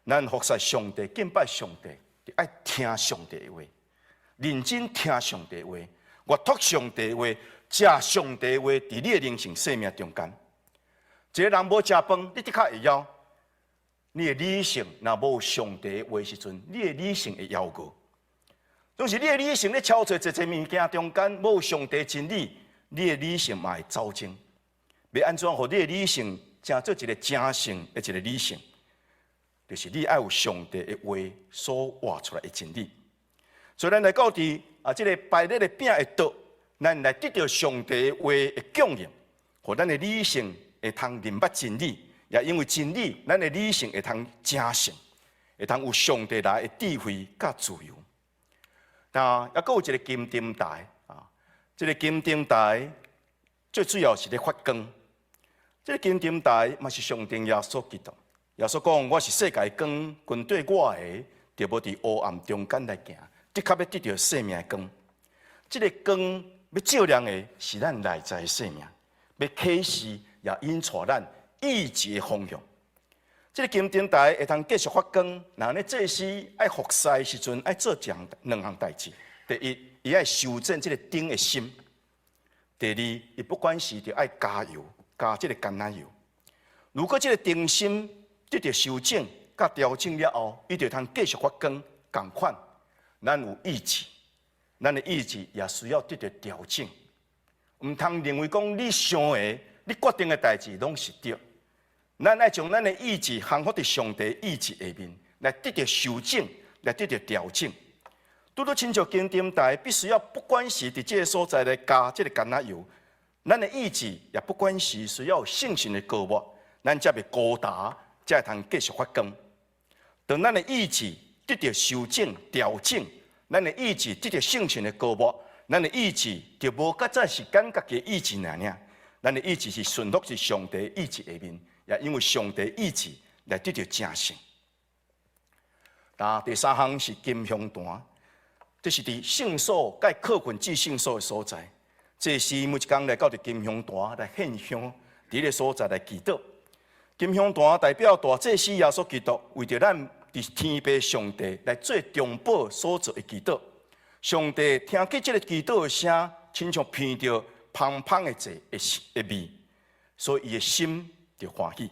咱服侍上帝、敬拜上帝，就爱听上帝的话，认真听上帝的话，阅读上帝的话，食上帝的话，伫你的灵性生命中间。一个人无食饭，你的确会枵。你的理性若无上帝的话时阵，你的理性会枵过。总是你的理性咧操作一物件中间，无上帝真理，你的理性嘛会走精。要安怎互你的理性？成做一个正性的一个理性，就是你爱有上帝的话所画出来的真理。所以咱来到伫这个摆列的饼的桌，咱来得到上帝的话的供应，互咱的理性会通认捌真理，也因为真理，咱的理性会通正性。会通有上帝来的智慧甲自由。那还佫有一个金灯台啊，这个金灯台最主要是咧发光。这个金灯台嘛是象征耶稣基督。耶稣讲：“我是世界光，跟对我的，就要伫黑暗中间来行，的确要得到生命的光。这个光要照亮的是咱内在的生命，要启示也引带咱意志的方向。这个金灯台会通继续发光，那呢祭司爱服侍的时阵，爱做两项代志：第一，伊爱修正这个灯的心；第二，伊不管是就爱加油，加这个橄榄油。如果这个灯芯得到修正、甲调整了后，伊就通继续发光。同款，咱有意志，咱的意志也需要得到调整。毋通认为讲你想的、你决定的代志拢是对。咱爱将咱的意志降服伫上帝意志下面，来得到修正，来得到调整。拄到亲像金灯台，必须要不管是伫这个所在来加这个橄榄油，咱的意志也不管是需要有信心的高抹，咱才袂高达。才会通继续发光。当咱的意志得到修正、调整，咱的意志得到圣神的高抹，咱的意志就无再再是咱家己的意志尔。咱的意志是顺服是上帝意志下面，也因为上帝意志来得到正胜。第三项是金香坛，这是伫圣所甲课群至圣所的所在。这是每一天来到伫金香坛来献香，伫个所在来祈祷。金香坛代表大祭司耶稣基督为着咱伫天父上帝来做中保所做的祈祷。上帝听见这个祈祷的声，亲像闻到芳芳的祭的味，所以伊的心就欢喜。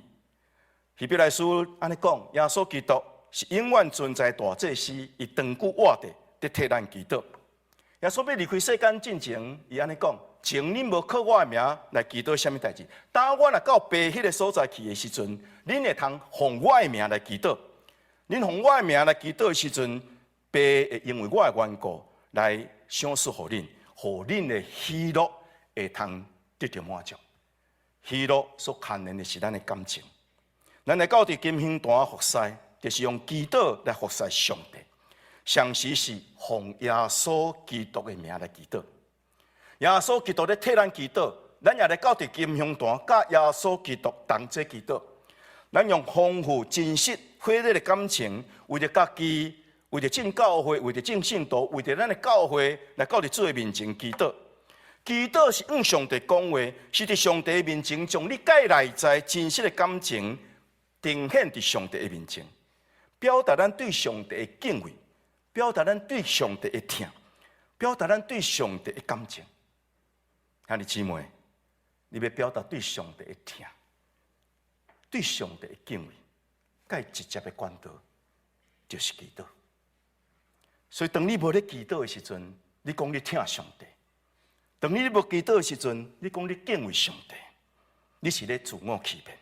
希伯来书安尼讲，耶稣基督是永远存在大祭司，伊长久活着，伫替咱祈祷。耶稣要离开世间之前，伊安尼讲。请恁无靠我的名来祈祷什么代志？当我若到爸迄个所在去的时阵，恁会通奉我的名来祈祷。恁奉我的名来祈祷的时阵，爸会因为我的缘故来赏赐互恁，互恁的喜乐会通得到满足。喜乐所牵连的是咱的感情。咱来到伫金香坛服侍，就是用祈祷来服侍上帝。上时是奉耶稣基督的名来祈祷。耶稣基督咧替咱祈祷，咱也来到伫金香坛，甲耶稣基督同齐祈祷。咱用丰富、真实、火热的感情，为着家己，为着正教会，为着正信徒，为着咱的教会，来到伫主的面前祈祷。祈祷是向上帝讲话，是伫上帝面前将你介内在真实的感情呈现伫上帝的面前，表达咱对上帝的敬畏，表达咱对上帝的疼，表达咱对上帝的感情。兄弟姊妹，你要表达对上帝的疼，对上帝的敬畏，甲伊直接的管道就是祈祷。所以，当你无咧祈祷的时阵，你讲你疼上帝；当你无祈祷的时阵，你讲你敬畏上帝，你是咧自我欺骗。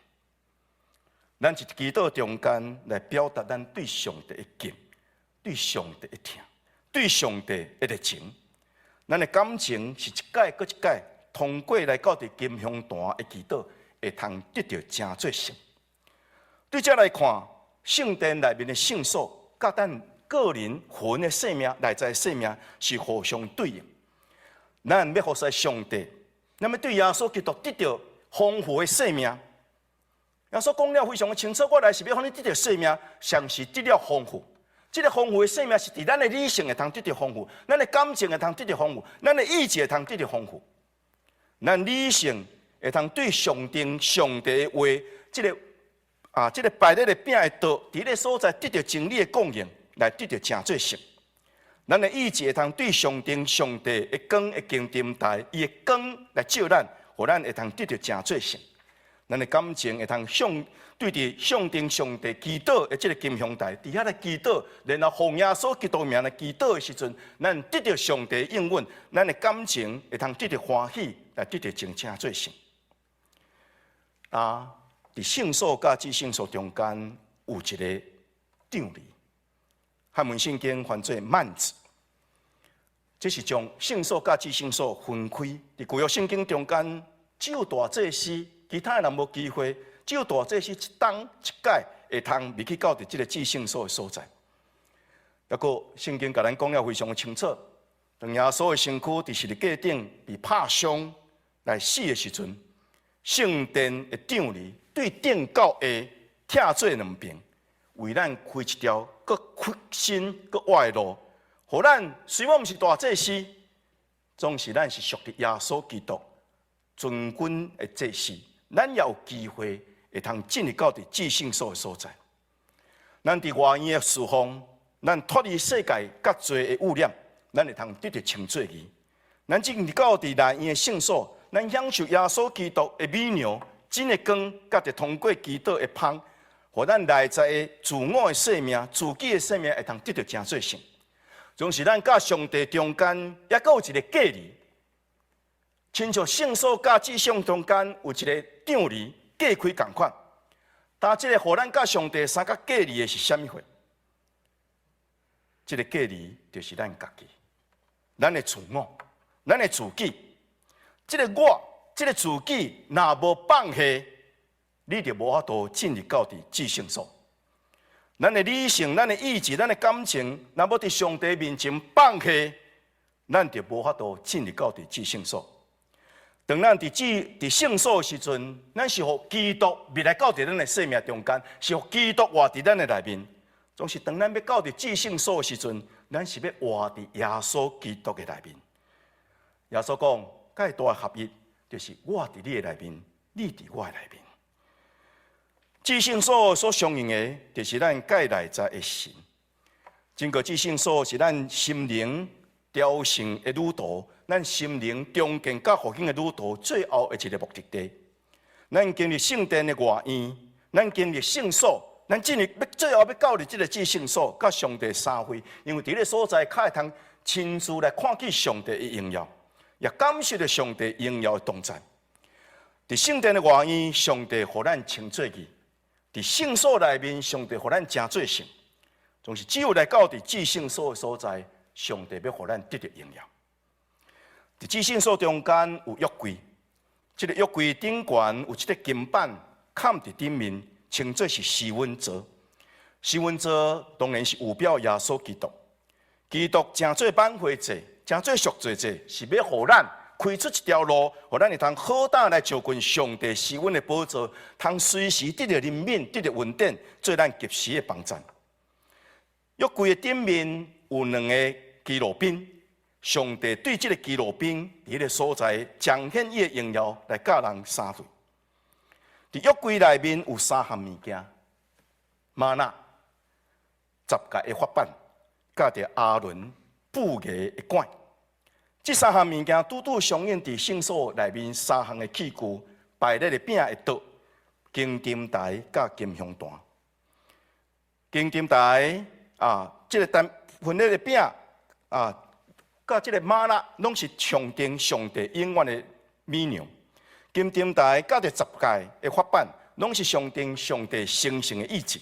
咱是祈祷中间来表达咱对上帝的敬，对上帝的疼，对上帝的热情。咱的感情是一届搁一届。通过来到伫金香坛的祈祷，会通得到真做成。对这来看，圣殿内面的圣所，甲咱个人魂的生命、内在生命是互相对应。咱要服侍上帝，咱要对耶稣基督得到丰富的生命。耶稣讲了非常的清楚，我来是要让你得到生命，上是得了丰富。这个丰富的生命是伫咱的理性会通得到丰富，咱的感情会通得到丰富，咱的意志会通得到丰富。咱理性会通对上帝的话，这个摆咧的饼的道，伫个所在得到真理的供应，来得到正做成。咱的意志会通对上帝的光的金灯台，伊的光来照咱，互咱会通得到正做成。咱的感情会通对伫上帝祈祷的这个金香台，伫遐来祈祷，然后奉耶稣基督名来祈祷的时阵，咱得到上帝应允，咱的感情会通得到欢喜，来得到真正做成。伫圣所甲至圣所中间有一个张离，汉文圣经翻做幔子，这是将圣所甲至圣所分开。伫旧约圣经中间，只有大祭司，其他人无机会。只有大祭司一当一届会通未去到伫即个至圣所的所在。抑个圣经甲咱讲了非常清楚，当耶稣的身躯伫十字架顶被拍伤来死的时阵，圣殿的长吏对顶到下拆做两边，为咱开一条搁屈身搁活的路，互咱虽然毋是大祭司，总是咱是属于耶稣基督尊君的祭司，咱也有机会会通进入到伫至圣所的所在。咱伫外院的侍奉，咱脱离世界甲罪的污染，咱会通得到清罪义。咱进入到伫内院的圣所，咱享受耶稣基督的美妙、真的光，甲着通过基督的芳，互咱内在的自我的生命、自己的生命会通得到真做成。总是咱甲上帝中间，也阁有一个隔离，亲像圣所甲至圣中间有一个张离隔开共款。但即个互咱甲上帝三角隔离的是啥物货？即个隔离就是咱家己，咱的自我，咱的自己。即个我，即个自己，若无放下，你就无法度进入到伫至圣所。咱的理性、咱的意志、咱的感情，若要伫上帝面前放下，咱就无法度进入到伫至圣所。当咱伫圣所的时阵，咱是互基督未来到伫咱的生命中间，是互基督活伫咱的内面。总是当咱要到伫至圣所的时阵，咱是要活伫耶稣基督的内面。耶稣讲，介大合一，就是我伫你的内面，你伫我的内面。至圣所所相应的，就是咱介内在的神。经过至圣所，是咱心灵雕成的旅途，咱心灵中建甲复兴的旅途，最后的一个目的地。咱经历圣殿的外院，咱经历圣所，咱进入最后要到入这个至圣所，甲上帝相会。因为伫个所在，较会通亲自来看见上帝的荣耀，也感受到上帝荣耀的同在。伫圣殿的外院，上帝互咱称做义。伫圣所内面，上帝互咱真做成，总是只有来到伫至圣所的所在，上帝要互咱得到荣耀。伫至圣所中间有约柜，这个约柜顶悬有一个金板嵌伫顶面，称作是施恩座。施恩座当然是有表耶稣基督。基督真做挽回祭，真做赎罪祭，是要互咱开出一条路，互咱会通好胆来接近上帝施恩的宝座，通随时得到怜悯，得到恩典，做咱及时的帮助。约柜的顶面有两个基路宾，上帝对这个基路宾伫个所在彰显伊的荣耀，来教人三会。伫约柜内面有三项物件：玛纳、十架的法板，甲着阿伦布艺的管。这三项物件拄拄相应伫圣所内面三项的器具，摆列的饼的桌、金灯台甲金香坛。金灯台这个分列的饼甲这个玛纳，拢是象征上帝永远的美妙。金灯台甲着十架的法板，拢是象征上帝神圣的意志。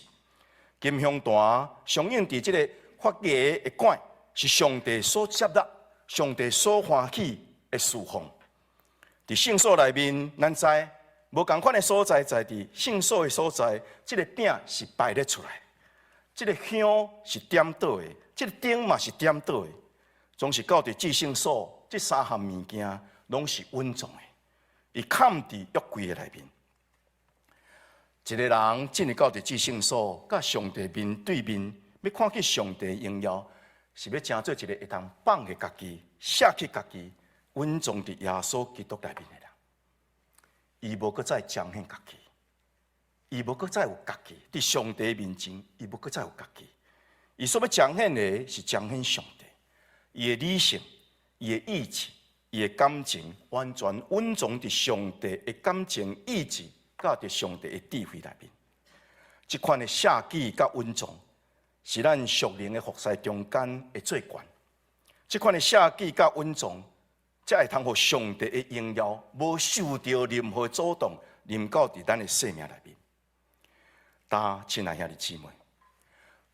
金香坛相应伫这个法艺的管，是上帝所接纳。上帝所欢喜的侍奉，伫圣所内面，咱知无共款的所在，在伫圣所的所在，这个饼是摆列出来，这个香是点倒的，这个灯嘛是点倒的，总是到伫至圣所，这三项物件拢是稳重的，伊嵌伫约柜的内面。一个人进入到伫至圣所，甲上帝面对面，要看见上帝的荣耀。是要真做一个会通放下家己、舍弃家己、稳重伫耶稣基督内面的人。伊无搁再彰显家己，伊无搁再有家己伫上帝面前，伊无搁再有家己。伊所要彰显的是彰显上帝，伊的理性、伊的意志、伊的感情，完全稳重伫上帝的感情、意志，甲伫上帝的智慧内面。这款的舍己甲稳重。是咱属灵的服侍中间的最悬，这款的舍己甲稳重，才会通互上帝的荣耀无受到任何阻挡，临到伫咱的生命内面。但亲爱兄弟姊妹，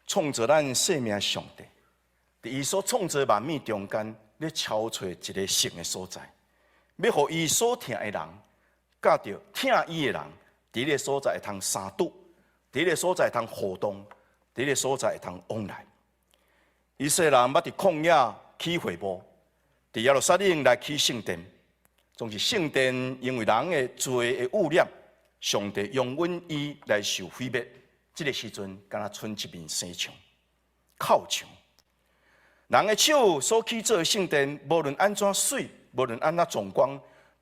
创造咱生命的上帝，伫伊所创造万物中间，咧超找一个神的所在，要互伊所听的人，甲着听伊的人，伫个所在会通相拄。伫伫个所在会通互动，伫个所在会通往来。以色列人捌伫旷野起会幕，伫耶路撒冷来起圣殿，总是圣殿因为人的罪的污染，上帝用允伊来受毁灭。这个时阵，敢若剩一面西墙、靠墙。人的手所起做的圣殿，无论安怎水，无论安怎壮观，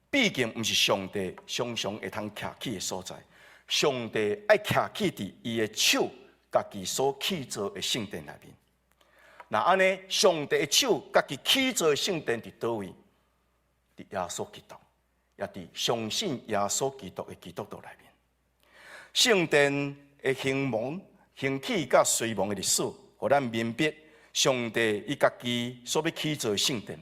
毕竟毋是上帝常常会通徛起的所在。上帝爱徛起伫伊的手，家己所起做的圣殿内面。那安尼，上帝的手家己起做的圣殿伫倒位？伫耶稣基督，也伫相信耶稣基督的基督徒内面。圣殿的兴亡、兴起甲衰亡的历史，互咱明白上帝伊家己所要起做的圣殿。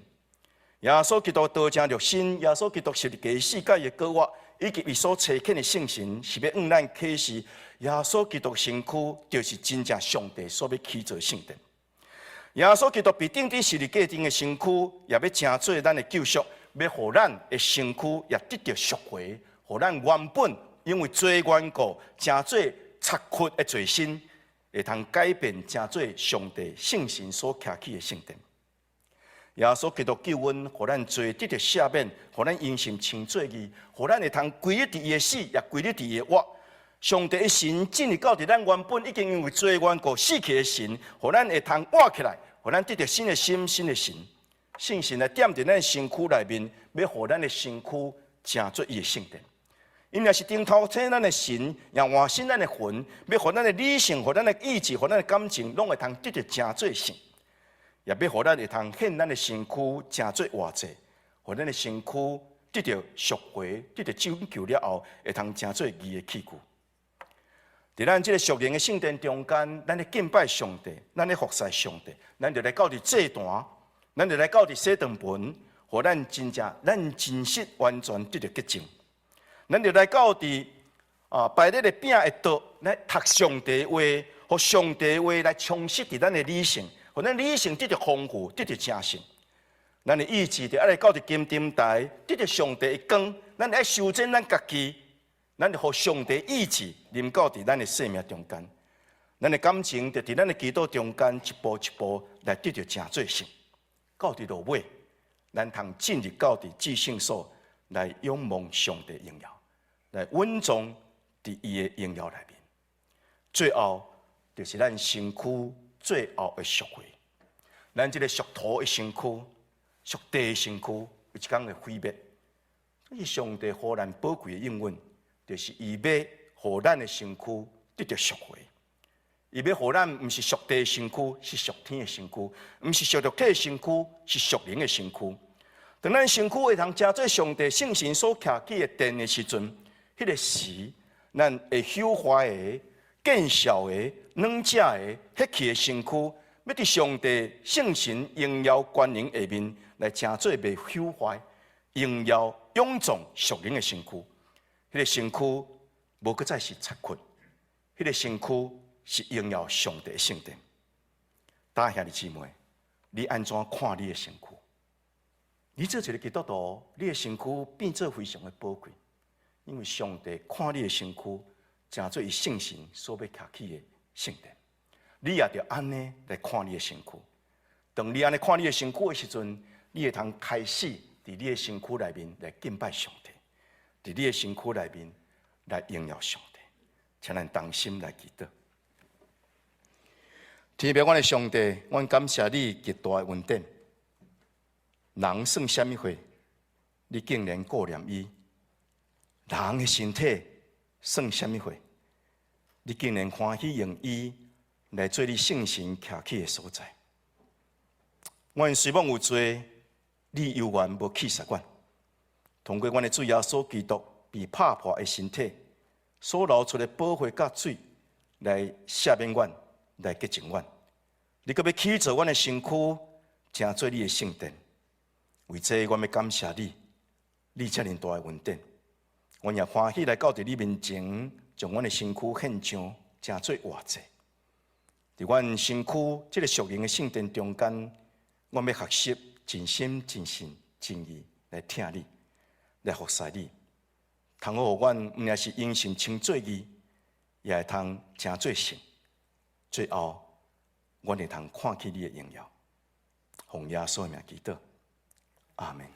耶稣基督道成肉身，耶稣基督是第世界的国话，以及伊所差遣的圣神，是要向咱启示耶稣基督身躯，就是真正上帝所要起做的圣殿。耶稣基督被钉伫十字架顶的身躯，也要成做咱的救赎，要互咱的身躯也得到赎回，互咱原本因为罪缘故，成做残缺的罪身，会通改变，成做上帝圣神所徛起的圣殿。耶稣基督救恩，互咱罪得到赦免，互咱因信称罪义，互咱会通归入伫伊的死，也归入伫伊的活。上帝的神进入到伫咱原本已经因为罪缘故死去的神，互咱会通活起来，互咱得到新的心、新的神。圣神来点伫咱身躯内面，要互咱的身躯成做伊的圣殿。因也是顶头替咱的神，也换新咱的魂，要互咱的理性、互咱的意志、互咱的感情，拢会通得到成做圣。也要互咱会通献咱的身躯成做活祭，互咱的身躯得到赎回、得到拯救了后，会通成做义的器具。伫咱这个属灵的圣殿中间，咱咧敬拜上帝，咱咧服侍上帝，咱就来到伫祭坛，咱就来到伫洗肠盆，互咱真真实完全得到洁净。咱就来到伫摆咧个饼的桌，来读上帝话，互上帝话来充实伫咱的理性。互咱理性得到丰富，得到正信。咱的意志就爱来到伫金灯台，得到上帝的光。咱爱修正咱家己，咱就互上帝意志临到伫咱的生命中间。咱的感情就伫咱的祈祷中间，一步一步来得到正做性。到伫落尾，咱通进入到伫至圣所来仰望上帝荣耀，来稳重伫伊的荣耀内面。最后就是咱身躯最后的赎回，咱这个属土的身躯、属地的身躯，有一天会毁灭。这是上帝互咱宝贵的应允，就是伊要互咱的身躯得到赎回。伊要互咱毋是属地的身躯，是属天的身躯；毋是属肉体的身躯，是属灵的身躯。当咱身躯会通成做上帝圣神所徛起的殿的时阵，迄个时，咱会朽坏的、见效的。软者的、血气的身躯，要伫上帝圣神荣耀光荣下面来成做袂朽坏、荣耀永壮属灵的身躯。迄个身躯无搁再是残缺，迄个身躯是荣耀上帝的圣殿。大兄弟姊妹，你安怎看你的身躯？你做一个基督徒，你的身躯变做非常的宝贵，因为上帝看你的身躯，成做伊圣神所要徛起的。圣殿，你也着安尼来看你的身躯。当你安尼看你的身躯的时阵，你会通开始伫你的身躯内面来敬拜上帝，伫你的身躯内面来荣耀上帝。请咱同心来祈祷。天父，阮的上帝，阮感谢你极大的恩典。人算什么货？你竟然顾念伊；人的身体算什么货？你竟然欢喜用伊来做你圣神徛起的所在。阮虽然有罪，你犹原无弃杀阮。通过阮的主耶稣基督被拍破的身体，所流出的宝血甲水，来赦免阮，来洁净阮。你阁要起造阮的身躯，成做你的圣殿。为这，阮要感谢你，你遮尔大的恩典。阮也欢喜来到伫你面前。将阮的身躯献上，成做活祭。伫阮身躯这个属灵的圣殿中间，阮要学习真心、真心、真意来听你，来服侍你。通好，阮毋也是因信称做义，也会通真做成。最后，我会通看起你的荣耀。奉耶稣的名祈祷，阿门。